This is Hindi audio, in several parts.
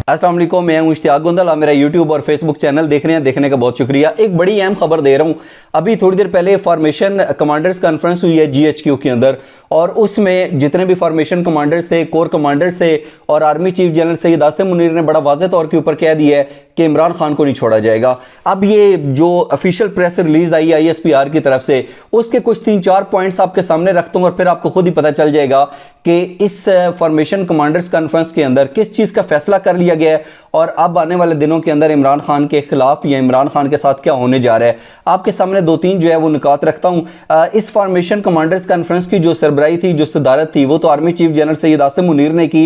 अस्सलाम वालेकुम, मैं हूं इश्तियाक गुंदल। आप मेरा यूट्यूब और फेसबुक चैनल देख रहे हैं, देखने का बहुत शुक्रिया। एक बड़ी अहम खबर दे रहा हूं। अभी थोड़ी देर पहले फॉर्मेशन कमांडर्स कॉन्फ्रेंस हुई है GHQ के अंदर, और उसमें जितने भी फॉर्मेशन कमांडर्स थे, कोर कमांडर्स थे, और army chief general Syed Asim Munir ने बड़ा वाज़ेह तौर के ऊपर कह दिया है कि इमरान खान को नहीं छोड़ा जाएगा। अब ये जो ऑफिशियल प्रेस रिलीज आई ISPR की तरफ से, उसके कुछ 3-4 पॉइंट्स आपके सामने रखता हूं और फिर आपको खुद ही पता चल जाएगा कि इस फॉर्मेशन कमांडर्स कॉन्फ्रेंस के अंदर किस चीज़ का फैसला कर लिया गया है और अब आने वाले दिनों के अंदर इमरान खान के खिलाफ या इमरान खान के साथ क्या होने जा रहा है। आपके सामने 2-3 जो है वो निकात रखता हूं। इस फॉर्मेशन कमांडर्स कॉन्फ्रेंस की जो सरबराही थी, जो सदारत थी, वो तो army chief general Syed Asim Munir ने की,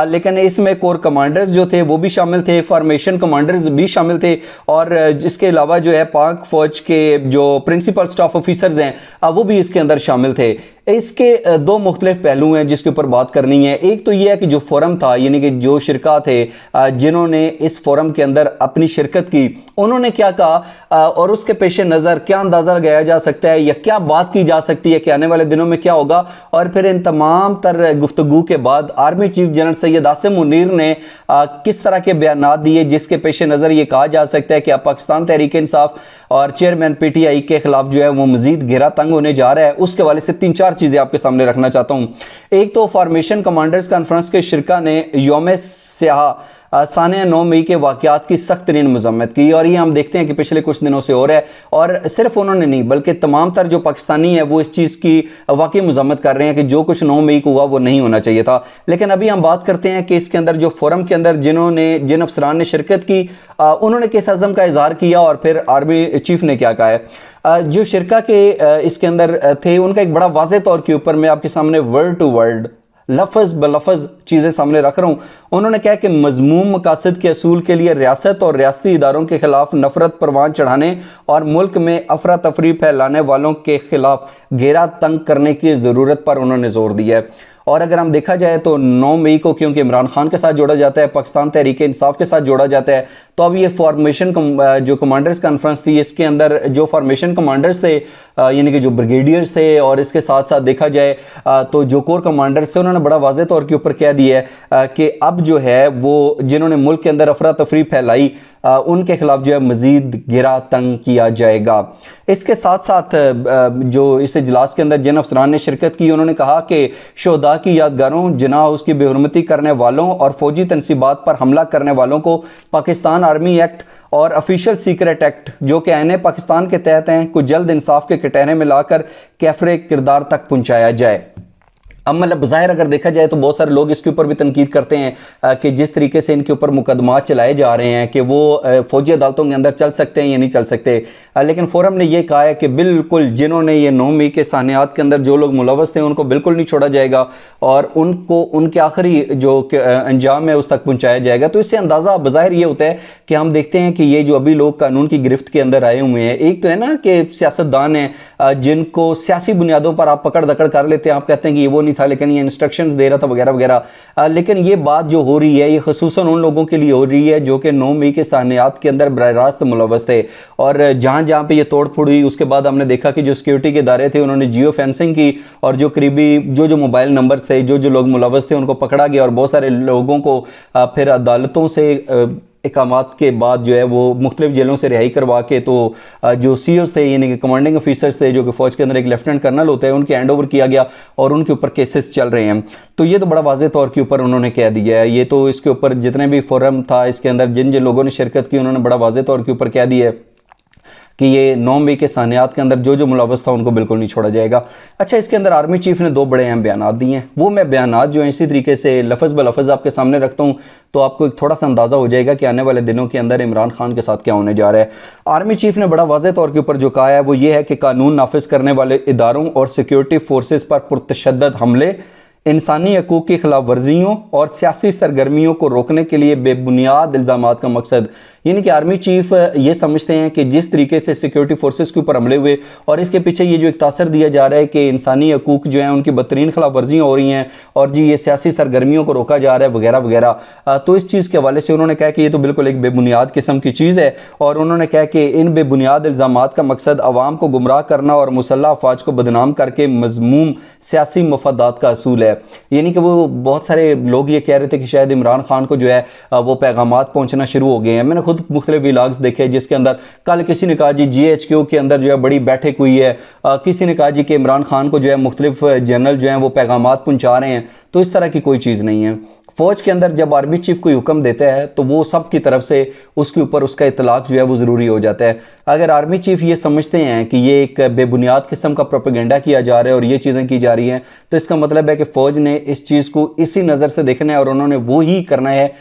लेकिन इसमें कोर कमांडर्स जो थे वो भी शामिल थे, फॉर्मेशन कमांडर्स भी शामिल थे, और इसके अलावा जो है पाक फौज के जो प्रिंसिपल स्टाफ ऑफिसर्स हैं वो भी इसके अंदर शामिल थे। इसके दो मुख्तलिफ पहलू हैं जिसके ऊपर बात करनी है। एक तो यह है कि जो फोरम था, यानी कि जो शिरका थे जिन्होंने इस फोरम के अंदर अपनी शिरकत की, उन्होंने क्या कहा और उसके पेश नज़र क्या अंदाज़ा लगाया जा सकता है या क्या बात की जा सकती है कि आने वाले दिनों में क्या होगा। और फिर इन तमाम तर गुफ्तगू के बाद army chief general Syed Asim Munir ने किस तरह के बयान दिए जिसके पेश नज़र ये कहा जा सकता है कि अब पाकिस्तान तहरीक इंसाफ और चेयरमैन PTI के खिलाफ जो है वो मजीद घेरा तंग होने जा रहा है। उसके वाले से 3-4 चीज़ें आपके सामने रखना चाहता हूं। एक तो फॉर्मेशन कमांडर्स कॉन्फ्रेंस के शिरका ने यौम स्याह सानिया 9 मई के वाक़यात की सख्त तरीन मज़म्मत की, और ये हम देखते हैं कि पिछले कुछ दिनों से हो रहा है। और सिर्फ उन्होंने नहीं बल्कि तमाम तर जो पाकिस्तानी है वो इस चीज़ की वाकई मज़म्मत कर रहे हैं कि जो कुछ 9 मई को हुआ वो नहीं होना चाहिए था। लेकिन अभी हम बात करते हैं कि इसके अंदर जो फोरम के अंदर जिन अफसरान ने शिरकत की, उन्होंने किस अज़म का इजहार किया और फिर आर्मी चीफ ने क्या कहा है। जो शिरका के इसके अंदर थे, उनका एक बड़ा वाज़ेह तौर के ऊपर मैं आपके सामने वर्ड टू वर्ड लफ्ज़ ब लफ्ज़ चीज़ें सामने रख रहा हूँ। उन्होंने कहा कि मज़मूम मकासद के असूल के लिए रियासत और रियासती इदारों के खिलाफ नफरत परवान चढ़ाने और मुल्क में अफरा तफरी फैलाने वालों के खिलाफ घेरा तंग करने की ज़रूरत पर उन्होंने जोर दिया है। और अगर हम देखा जाए तो 9 मई को क्योंकि इमरान खान के साथ जोड़ा जाता है, पाकिस्तान तहरीक इंसाफ के साथ जोड़ा जाता है, तो अब ये फॉर्मेशन जो कमांडर्स कॉन्फ्रेंस थी, इसके अंदर जो फॉर्मेशन कमांडर्स थे यानी कि जो ब्रिगेडियर्स थे, और इसके साथ साथ देखा जाए तो जो कोर कमांडर्स थे, उन्होंने बड़ा वाज़ेह तौर के ऊपर कह दिया है कि अब जो है वो जिन्होंने मुल्क के अंदर अफरा तफरी फैलाई उनके खिलाफ जो है मजीद गिरा तंग किया जाएगा। इसके साथ साथ जो इस इजलास के अंदर जिन अफसरान ने शिरकत की, उन्होंने कहा कि शोहदा की यादगारों, जिना उसकी बेहुरमती करने वालों और फौजी तनसीबात पर हमला करने वालों को पाकिस्तान आर्मी एक्ट और ऑफिशियल सीक्रेट एक्ट जो कि आईन पाकिस्तान के तहत हैं को जल्द इंसाफ के कटहरे में लाकर कैफरे किरदार तक पहुँचाया जाए। अब मतलब ज़ाहिर अगर देखा जाए तो बहुत सारे लोग इसके ऊपर भी तनकीद करते हैं कि जिस तरीके से इनके ऊपर मुकदमात चलाए जा रहे हैं कि वो फौजी अदालतों के अंदर चल सकते हैं या नहीं चल सकते। लेकिन फोरम ने यह कहा है कि बिल्कुल जिन्होंने ये 9 मई के सानियात के अंदर जो लोग मुलव्वस थे उनको बिल्कुल नहीं छोड़ा जाएगा और उनको उनके आखिरी जो अंजाम है उस तक पहुँचाया जाएगा। तो इससे अंदाज़ा बज़ाहिर ये होता है कि हम देखते हैं कि ये जो अभी लोग कानून की गिरफ्त के अंदर आए हुए हैं, एक तो है ना कि सियासतदान हैं जिनको सियासी बुनियादों पर आप पकड़ दकड़ कर लेते हैं, आप कहते हैं कि ये वो था लेकिन ये इंस्ट्रक्शंस दे रहा था वगैरह वगैरह। लेकिन ये बात जो हो रही है ये खसूसन उन लोगों के लिए हो रही है जो कि 9 मई के सानियात के अंदर बराह रास्त मुलव्वस थे, और जहां जहां पे ये तोड़ फोड़ हुई उसके बाद हमने देखा कि जो सिक्योरिटी के इदारे थे उन्होंने जियो फेंसिंग की और जो करीबी जो मोबाइल नंबर थे, जो लोग मुलव्वस थे उनको पकड़ा गया और बहुत सारे लोगों को फिर अदालतों से इकामात के बाद जो है वो मुख्तलिफ जेलों से रिहाई करवा के तो जो COs थे यानी कि कमांडिंग ऑफिसर्स थे जो कि फ़ौज के अंदर एक लेफ्टिनेंट कर्नल होता है उनके हैंड ओवर किया गया और उनके ऊपर केसेस चल रहे हैं। तो ये तो बड़ा वाज़ेह तौर के ऊपर उन्होंने कह दिया है। ये तो इसके ऊपर जितने भी फोरम था इसके अंदर जिन जिन लोगों ने शिरकत की उन्होंने बड़ा वाज़ेह तौर के ऊपर कह दिया है कि ये 9 मई के सानियात के अंदर जो मुलव्वस था उनको बिल्कुल नहीं छोड़ा जाएगा। अच्छा, इसके अंदर आर्मी चीफ ने 2 बड़े अहम बयान दिए हैं। वो मैं बयान जो हैं इसी तरीके से लफ्ज़ ब लफ्ज़ आपके सामने रखता हूँ तो आपको एक थोड़ा सा अंदाज़ा हो जाएगा कि आने वाले दिनों के अंदर इमरान खान के साथ क्या होने जा रहा है। आर्मी चीफ ने बड़ा वाज़ेह तौर के ऊपर जो कहा है वो ये है कि कानून नाफिज करने वाले इदारों और सिक्योरिटी फोर्सेस पर पुरतशद्दद हमले, इंसानी हकूक़ की खिलाफ वर्जियों और सियासी सरगर्मियों को रोकने के लिए बेबुनियाद इल्ज़ामात का मकसद, यानी कि आर्मी चीफ ये समझते हैं कि जिस तरीके से सिक्योरिटी फोर्सेस के ऊपर हमले हुए और इसके पीछे ये जो एक तासर दिया जा रहा है कि इंसानी हकूक़ जो हैं उनकी बदतरीन खिलाफ वर्जियाँ हो रही हैं और जी ये सियासी सरगर्मियों को रोका जा रहा है वगैरह वगैरह। तो इस चीज़ के हवाले से उन्होंने कहा कि ये तो बिल्कुल एक बेबुनियाद किस्म की चीज़ है और उन्होंने कहा कि इन बेबुनियाद इल्ज़ामात का मकसद अवाम को गुमराह करना और मुसल्लह अफवाज को बदनाम करके मज़मूम सियासी मफादात का असूल है। है। यानी कि वो बहुत सारे लोग ये कह रहे थे कि शायद इमरान खान को जो है वो पैगामात पहुंचना शुरू हो गए हैं। मैंने खुद मुख्तलिफ व्लॉग्स देखे जिसके अंदर कल किसी ने कहा जी GHQ के अंदर जो है बड़ी बैठक हुई है, किसी ने कहा जी कि इमरान खान को जो है मुख्तलिफ जनरल जो हैं वो पैगामात पहुंचा रहे हैं। तो इस तरह की कोई चीज़ नहीं है। फ़ौज के अंदर जब आर्मी चीफ कोई हुक्म देता है तो वो सब की तरफ से उसके ऊपर उसका इतलाक जो है वो ज़रूरी हो जाता है। अगर आर्मी चीफ ये समझते हैं कि ये एक बेबुनियाद किस्म का प्रोपेगेंडा किया जा रहा है और ये चीज़ें की जा रही हैं, तो इसका मतलब है कि फ़ौज ने इस चीज़ को इसी नज़र से देखना है और उन्होंने वो ही करना है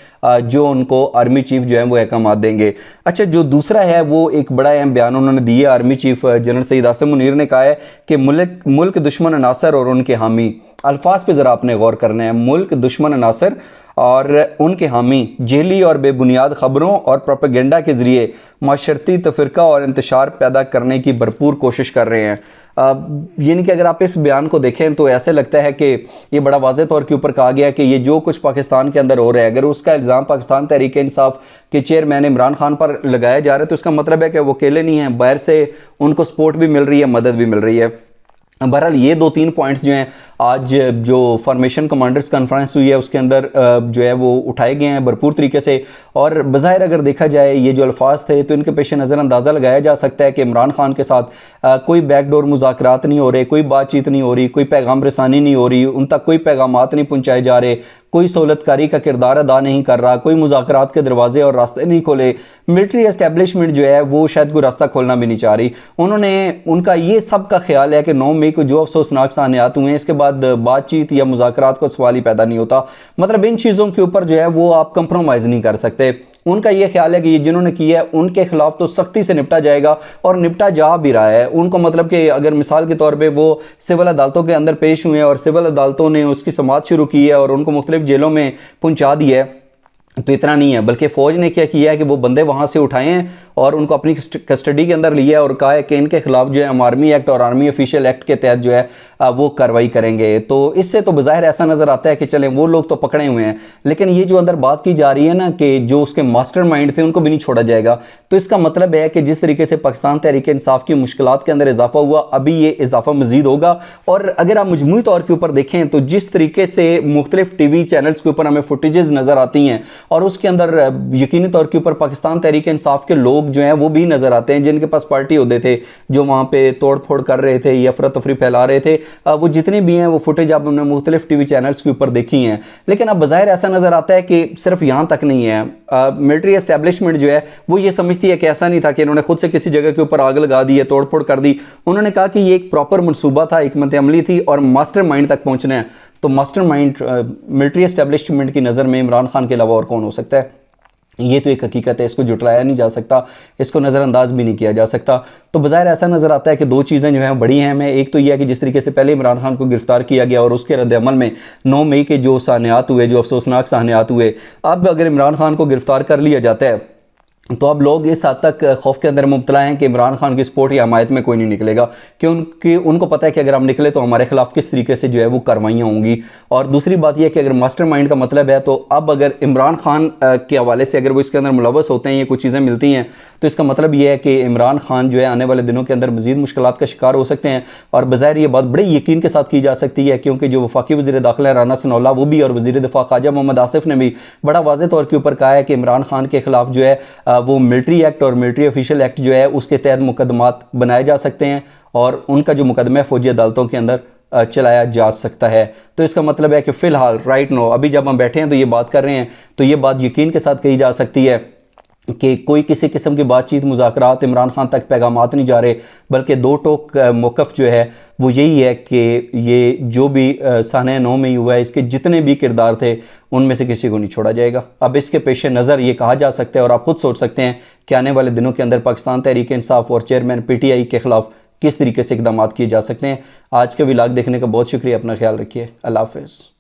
जो उनको आर्मी चीफ जो है वो अहकाम देंगे। अच्छा, जो दूसरा है वो एक बड़ा अहम बयान उन्होंने दिया। Army chief general Syed Asim Munir ने कहा है कि मुल्क दुश्मन अनासर और उनके हामी, अल्फाज पे ज़रा आपने गौर करना है, मुल्क दुश्मन अनासर और उनके हामी जेली और बेबुनियाद ख़बरों और प्रोपेगेंडा के ज़रिए माशरती तफ़रीक़ा और इंतशार पैदा करने की भरपूर कोशिश कर रहे हैं। यानी कि अगर आप इस बयान को देखें तो ऐसे लगता है कि ये बड़ा वाज़ेह तौर के ऊपर कहा गया कि ये जो कुछ पाकिस्तान के अंदर हो रहा है, अगर उसका इल्ज़ाम पाकिस्तान तहरीक इंसाफ के चेयरमैन इमरान खान पर लगाया जा रहा है तो इसका मतलब है कि वो अकेले नहीं हैं, बाहर से उनको सपोर्ट भी मिल रही है, मदद भी मिल रही है। बहरहाल ये 2-3 पॉइंट्स जो हैं आज जो फॉर्मेशन कमांडर्स कॉन्फ्रेंस हुई है उसके अंदर जो है वो उठाए गए हैं भरपूर तरीके से। और बज़ाहिर अगर देखा जाए ये जो अल्फाज थे तो इनके पेश नज़र अंदाज़ा लगाया जा सकता है कि इमरान खान के साथ कोई बैकडोर मुज़ाकरात नहीं हो रहे, कोई बातचीत नहीं हो रही, कोई पैगाम रसानी नहीं हो रही, उन तक कोई पैगामात नहीं पहुँचाए जा रहे, कोई सहूलतकारी का किरदार अदा नहीं कर रहा, कोई मुज़ाकरात के दरवाजे और रास्ते नहीं खोले। मिलिट्री एस्टेब्लिशमेंट जो है वो शायद कोई रास्ता खोलना भी नहीं चाह रही। उनका ये सब का ख्याल है कि 9 मई को जो अफसोसनाक सानियात हुए हैं इसके बाद बातचीत या मुज़ाकरात को सवाल ही पैदा नहीं होता। मतलब इन चीज़ों के ऊपर जो है वो आप कंप्रोमाइज़ नहीं कर सकते। उनका ये ख्याल है कि ये जिन्होंने किया है उनके खिलाफ तो सख्ती से निपटा जाएगा और निपटा जा भी रहा है। उनको मतलब कि अगर मिसाल के तौर पे वो सिविल अदालतों के अंदर पेश हुए हैं और सिविल अदालतों ने उसकी समाअत शुरू की है और उनको मुख्तलिफ जेलों में पहुंचा दिया है, तो इतना नहीं है बल्कि फ़ौज ने क्या किया है कि वो बंदे वहाँ से उठाए हैं और उनको अपनी कस्टडी के अंदर लिया है और कहा है कि इनके खिलाफ जो है हम आर्मी एक्ट और आर्मी ऑफिशियल एक्ट के तहत जो है वो कार्रवाई करेंगे। तो इससे तो बज़ाहिर ऐसा नज़र आता है कि चलें वो लोग तो पकड़े हुए हैं, लेकिन ये जो अंदर बात की जा रही है ना कि जो उसके मास्टरमाइंड थे उनको भी नहीं छोड़ा जाएगा। तो इसका मतलब है कि जिस तरीके से पाकिस्तान तहरीक इंसाफ की मुश्किलात के अंदर इजाफा हुआ, अभी ये इजाफा मजीद होगा। और अगर आप मजमूई तौर के ऊपर देखें तो जिस तरीके से मुख्तलिफ TV चैनल्स के ऊपर हमें फुटेजेस नज़र आती हैं और उसके अंदर यकीनी तौर के ऊपर पाकिस्तान तहरीक इंसाफ के लोग जो हैं वो भी नज़र आते हैं जिनके पास पार्टी होते थे, जो वहाँ पे तोड़ फोड़ कर रहे थे या अफरा तफरी फैला रहे थे। वो जितने भी हैं वो फुटेज आप हमने मुख्तलिफ TV चैनल्स के ऊपर देखी हैं। लेकिन अब बज़ाहिर ऐसा नज़र आता है कि सिर्फ यहाँ तक नहीं है। मिलिट्री एस्टेब्लिशमेंट जो है वो ये समझती है कि ऐसा नहीं था कि इन्होंने खुद से किसी जगह के ऊपर आग लगा दी है, तोड़ फोड़ कर दी। उन्होंने कहा कि ये एक प्रॉपर मनसूबा था, हिकमत अमली थी और मास्टर माइंड तक पहुँचना है। तो मास्टर माइंड मिलिट्री एस्टेब्लिशमेंट की नज़र में इमरान खान के अलावा और कौन हो सकता है? ये तो एक हकीकत है, इसको जुटलाया नहीं जा सकता, इसको नज़रअंदाज भी नहीं किया जा सकता। तो बज़ाहिर ऐसा नज़र आता है कि 2 चीज़ें जो हैं बड़ी अहम है। एक तो यह है कि जिस तरीके से पहले इमरान खान को गिरफ्तार किया गया और उसके रद्द-ए-अमल में 9 मई के जो सानियात हुए, जो अफसोसनाक सानियात हुए, अब अगर इमरान खान को गिरफ्तार कर लिया जाता है तो अब लोग इस हद तक खौफ के अंदर मुब्तला हैं कि इमरान खान की सपोर्ट या हमायत में कोई नहीं निकलेगा, कि उनको पता है कि अगर हम निकले तो हमारे खिलाफ किस तरीके से जो है वो कार्रवाइयाँ होंगी। और दूसरी बात यह है कि अगर मास्टरमाइंड का मतलब है तो अब अगर इमरान खान के हवाले से अगर वो इसके अंदर मुलव्वस होते हैं, ये कुछ चीज़ें मिलती हैं, तो इसका मतलब यह है कि इमरान खान जो है आने वाले दिनों के अंदर मज़ीद मुश्किलात का शिकार हो सकते हैं। और बज़ाहिर ये बात बड़े यकीन के साथ की जा सकती है क्योंकि जो वफाकी वज़ीर दाखिला राना सनाउल्लाह वो भी और वज़ीर दिफा ख्वाजा मोहम्मद आसिफ ने भी बड़ा वाज़ेह तौर के ऊपर कहा है कि इमरान खान के खिलाफ जो है वो मिलिट्री एक्ट और मिलिट्री ऑफिशियल एक्ट जो है उसके तहत मुकदमात बनाए जा सकते हैं और उनका जो मुकदमा है फौजी अदालतों के अंदर चलाया जा सकता है। तो इसका मतलब है कि फ़िलहाल राइट नो अभी जब हम बैठे हैं तो ये बात कर रहे हैं तो ये बात यकीन के साथ कही जा सकती है कि कोई किसी किस्म की बातचीत मुज़ाकरात इमरान खान तक पैगामात नहीं जा रहे, बल्कि 2 टोक मौक़िफ़ जो है वो यही है कि ये जो भी साने 9 में हुआ है इसके जितने भी किरदार थे उनमें से किसी को नहीं छोड़ा जाएगा। अब इसके पेश नज़र ये कहा जा सकता है और आप खुद सोच सकते हैं कि आने वाले दिनों के अंदर पाकिस्तान तहरीक इंसाफ और चेयरमैन PTI के ख़िलाफ़ किस तरीके से इक़दाम किए जा सकते हैं। आज के व्लॉग देखने का बहुत शुक्रिया, अपना ख्याल रखिए, अल्लाह हाफ़िज़।